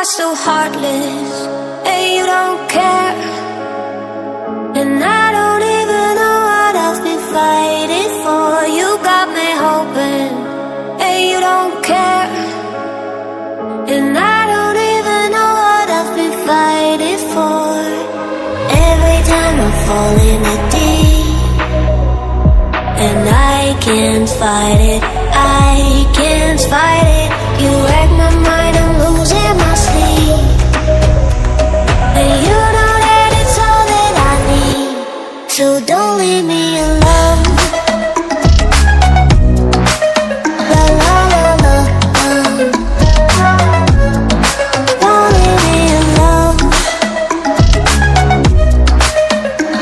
are so heartless, and you don't care. And I don't even know what I've been fighting for. You got me hoping, and you don't care. And I don't even know what I've been fighting for. Every time I fall in the deep, and I can't fight it, I can't fight it. You wreck my mind, I'm losing my sleep. And you know that it's all that I need, so don't leave me alone. La la la la, don't leave me alone.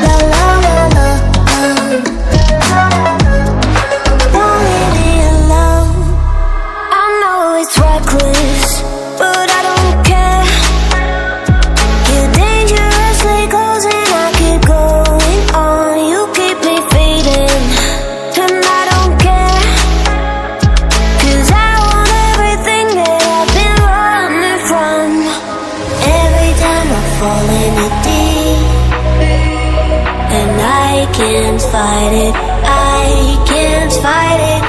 La la la la, don't leave me alone. I know it's reckless, but I don't care. You're dangerously close and I keep going on. You keep me fading, and I don't care. 'Cause I want everything that I've been running from. Every time I fall in the deep, and I can't fight it, I can't fight it.